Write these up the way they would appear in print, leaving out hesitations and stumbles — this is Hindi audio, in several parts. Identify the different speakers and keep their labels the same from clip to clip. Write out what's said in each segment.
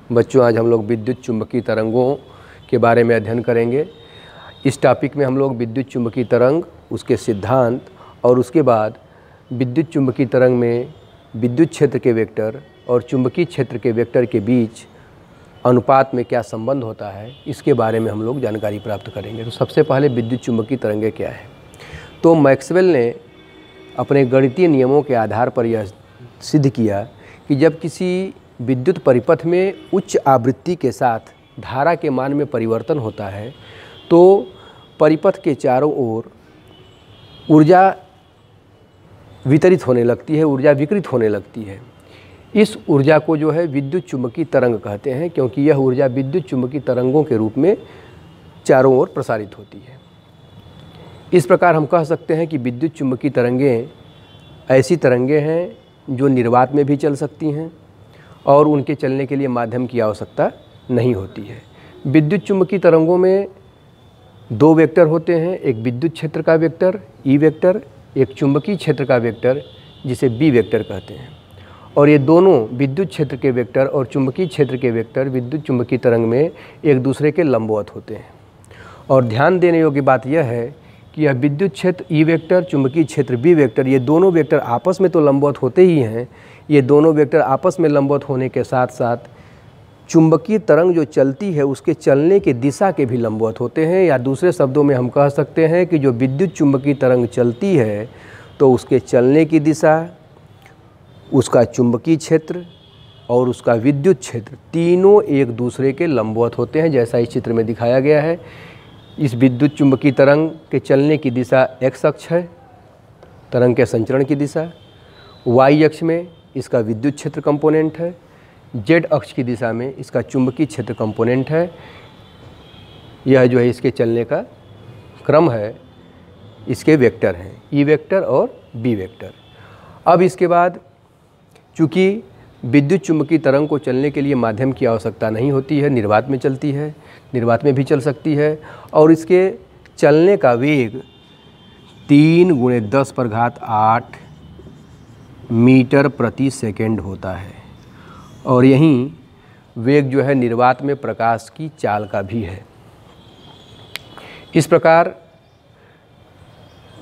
Speaker 1: बच्चों, आज हम लोग विद्युत चुम्बकीय तरंगों के बारे में अध्ययन करेंगे। इस टॉपिक में हम लोग विद्युत चुम्बकीय तरंग, उसके सिद्धांत और उसके बाद विद्युत चुम्बकीय तरंग में विद्युत क्षेत्र के वेक्टर और चुंबकीय क्षेत्र के वेक्टर के बीच अनुपात में क्या संबंध होता है, इसके बारे में हम लोग जानकारी प्राप्त करेंगे। तो सबसे पहले विद्युत चुम्बकीय तरंगें क्या है। तो मैक्सवेल ने अपने गणितीय नियमों के आधार पर यह सिद्ध किया कि जब किसी विद्युत परिपथ में उच्च आवृत्ति के साथ धारा के मान में परिवर्तन होता है तो परिपथ के चारों ओर ऊर्जा वितरित होने लगती है, ऊर्जा विकृत होने लगती है। इस ऊर्जा को जो है विद्युत चुम्बकीय तरंग कहते हैं, क्योंकि यह ऊर्जा विद्युत चुम्बकीय तरंगों के रूप में चारों ओर प्रसारित होती है। इस प्रकार हम कह सकते हैं कि विद्युत चुम्बकीय तरंगें ऐसी तरंगें हैं जो निर्वात में भी चल सकती हैं और उनके चलने के लिए माध्यम की आवश्यकता नहीं होती है। विद्युत चुम्बकीय तरंगों में दो वेक्टर होते हैं, एक विद्युत क्षेत्र का वेक्टर ई वेक्टर, एक चुंबकीय क्षेत्र का वेक्टर जिसे बी वेक्टर कहते हैं। और ये दोनों विद्युत क्षेत्र के वेक्टर और चुंबकीय क्षेत्र के वेक्टर विद्युत चुम्बकीय तरंग में एक दूसरे के लंबवत होते हैं। और ध्यान देने योग्य बात यह है कि यह विद्युत क्षेत्र ई वेक्टर, चुंबकीय क्षेत्र बी वेक्टर, ये दोनों वेक्टर आपस में तो लंबवत होते ही हैं। ये दोनों वेक्टर आपस में लंबवत होने के साथ साथ चुंबकीय तरंग जो चलती है उसके चलने की दिशा के भी लंबवत होते हैं। या दूसरे शब्दों में हम कह सकते हैं कि जो विद्युत चुंबकीय तरंग चलती है तो उसके चलने की दिशा, उसका चुंबकीय क्षेत्र और उसका विद्युत क्षेत्र तीनों एक दूसरे के लंबवत होते हैं, जैसा इस चित्र में दिखाया गया है। इस विद्युत चुंबकीय तरंग के चलने की दिशा एक्स अक्ष है, तरंग के संचरण की दिशा। वाई अक्ष में इसका विद्युत क्षेत्र कंपोनेंट है, जेड अक्ष की दिशा में इसका चुंबकीय क्षेत्र कंपोनेंट है। यह जो है इसके चलने का क्रम है, इसके वेक्टर हैं ई वेक्टर और बी वेक्टर। अब इसके बाद चूँकि विद्युत चुम्बकीय तरंग को चलने के लिए माध्यम की आवश्यकता नहीं होती है, निर्वात में चलती है, निर्वात में भी चल सकती है और इसके चलने का वेग 3×10⁸ मीटर प्रति सेकेंड होता है। और यहीं वेग जो है निर्वात में प्रकाश की चाल का भी है। इस प्रकार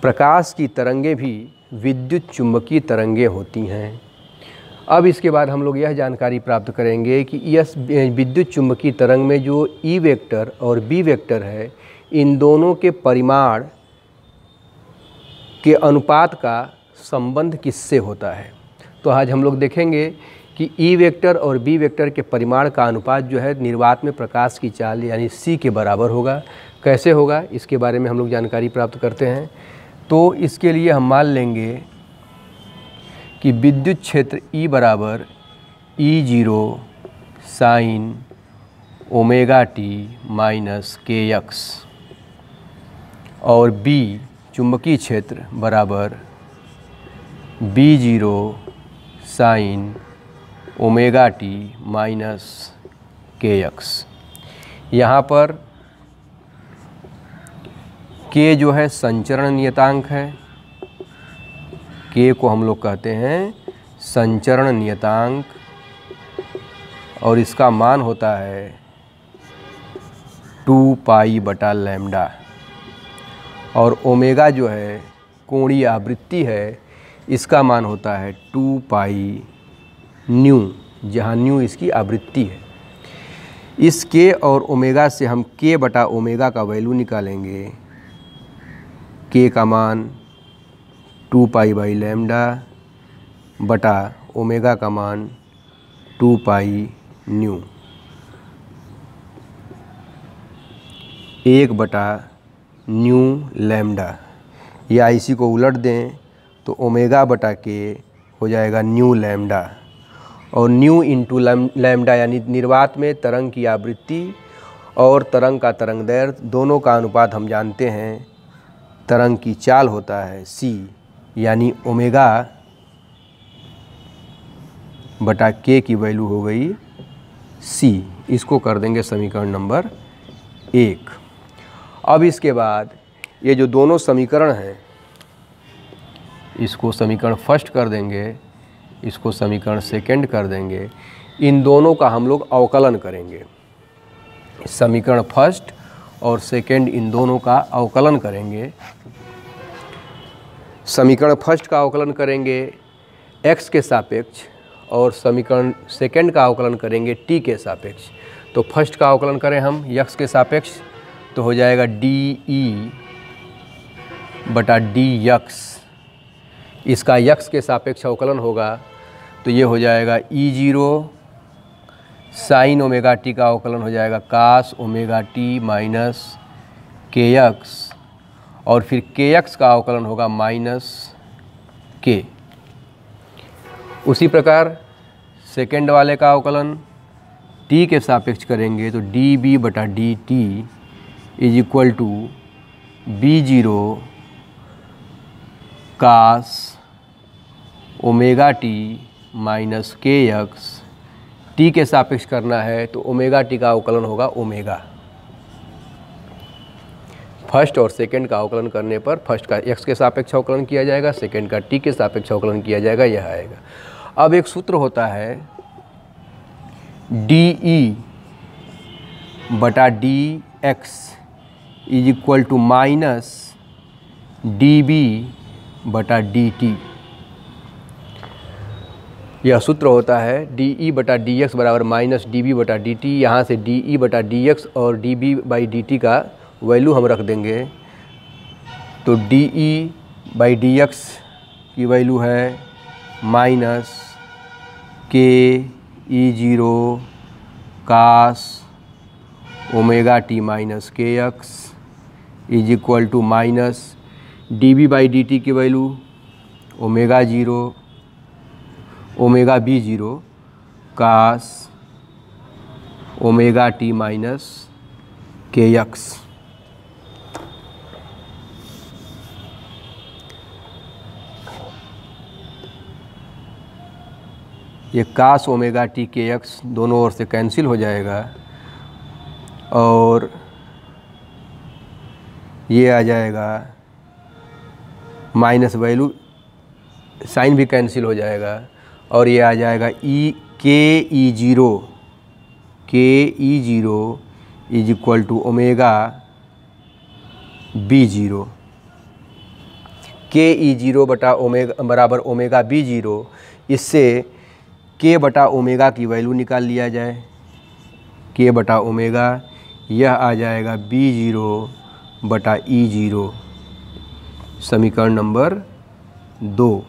Speaker 1: प्रकाश की तरंगें भी विद्युत चुम्बकीय तरंगें होती हैं। अब इसके बाद हम लोग यह जानकारी प्राप्त करेंगे कि यह विद्युत चुम्बकीय तरंग में जो ई वेक्टर और बी वेक्टर है, इन दोनों के परिमाण के अनुपात का संबंध किससे होता है। तो आज हम लोग देखेंगे कि ई वेक्टर और बी वेक्टर के परिमाण का अनुपात जो है निर्वात में प्रकाश की चाल यानी सी के बराबर होगा। कैसे होगा, इसके बारे में हम लोग जानकारी प्राप्त करते हैं। तो इसके लिए हम मान लेंगे कि विद्युत क्षेत्र E बराबर E0 sine omega t minus kx और B चुंबकीय क्षेत्र बराबर B0 sine omega t minus kx। यहाँ पर k जो है संचरण नियतांक है, k को हम लोग कहते हैं संचरण नियतांक और इसका मान होता है 2π/λ। और ओमेगा जो है कोणीय आवृत्ति है, इसका मान होता है 2π न्यू, जहाँ न्यू इसकी आवृत्ति है। इस k और ओमेगा से हम k/ओमेगा का वैल्यू निकालेंगे। k का मान 2π/λ बटा ओमेगा का मान 2π न्यू, 1/न्यू λ। या इसी को उलट दें तो ओमेगा/k हो जाएगा न्यू λ। और न्यू इंटू लैम्डा यानी निर्वात में तरंग की आवृत्ति और तरंग का तरंगदैर्घ्य दोनों का अनुपात हम जानते हैं। तरंग की चाल होता है c, यानी ओमेगा/k की वैल्यू हो गई c। इसको कर देंगे समीकरण नंबर 1। अब इसके बाद ये जो दोनों समीकरण हैं, इसको समीकरण फर्स्ट कर देंगे, इसको समीकरण सेकंड कर देंगे। इन दोनों का हम लोग अवकलन करेंगे। समीकरण फर्स्ट और सेकंड इन दोनों का अवकलन करेंगे। समीकरण फर्स्ट का अवकलन करेंगे x के सापेक्ष और समीकरण सेकंड का अवकलन करेंगे t के सापेक्ष। तो फर्स्ट का अवकलन करें हम x के सापेक्ष तो हो जाएगा डी बटा dx। इसका x के सापेक्ष अवकलन होगा तो ये हो जाएगा E0 साइन ओमेगा टी का अवकलन हो जाएगा cos omega t minus kx और फिर kx का अवकलन होगा माइनस k। उसी प्रकार सेकेंड वाले का अवकलन t के सापेक्ष करेंगे तो dB बटा dt is equal to B0 cos omega t minus kx। t के सापेक्ष करना है तो ओमेगा टी का अवकलन होगा ओमेगा। फर्स्ट और सेकंड का अवकलन करने पर फर्स्ट का x के सापेक्ष अवकलन किया जाएगा, सेकंड का t के सापेक्ष अवकलन किया जाएगा, यह आएगा। अब एक सूत्र होता है dE बटा dx is equal to minus dB बटा dt। यह सूत्र होता है dE बटा dx बराबर माइनस dB बटा dt। यहाँ से dE बटा dx और dB बाई dt का वैल्यू हम रख देंगे तो dE बाई dx की वैल्यू है minus KE0 cos omega t minus kx is equal to minus dB by dt की value omega B0 cos omega t minus kx। ये कास ओमेगा टी kx दोनों ओर से कैंसिल हो जाएगा और ये आ जाएगा माइनस वैल्यू साइन भी कैंसिल हो जाएगा और ये आ जाएगा KE0 is equal to omega B0। KE0 बटा ओमेगा बराबर ओमेगा B0। इससे K बटा ओमेगा की वैल्यू निकाल लिया जाए। K बटा ओमेगा यह आ जाएगा B0 बटा E0 समीकरण नंबर 2।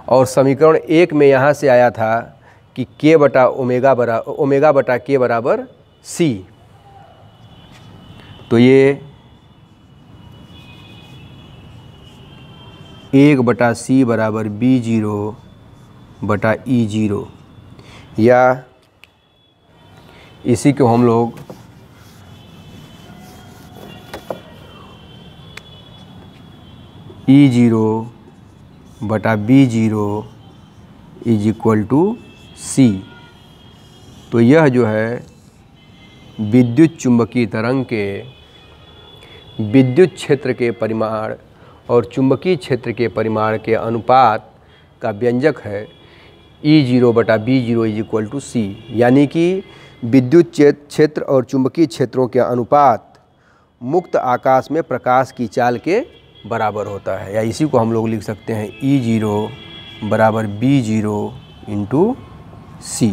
Speaker 1: और समीकरण 1 में यहाँ से आया था कि K बटा ओमेगा बटा K बराबर C। तो ये 1 बटा C बराबर B0 बटा E0 या इसी को हम लोग E0 बटा B0 is equal to C। तो यह जो है विद्युत चुंबकीय तरंग के विद्युत क्षेत्र के परिमाण और चुंबकीय क्षेत्र के परिमाण के अनुपात का व्यंजक है E0 बटा B0 is equal to C। यानी कि विद्युत क्षेत्र और चुंबकीय क्षेत्रों के अनुपात मुक्त आकाश में प्रकाश की चाल के बराबर होता है, या इसी को हम लोग लिख सकते हैं E0 बराबर B0 इंटू C।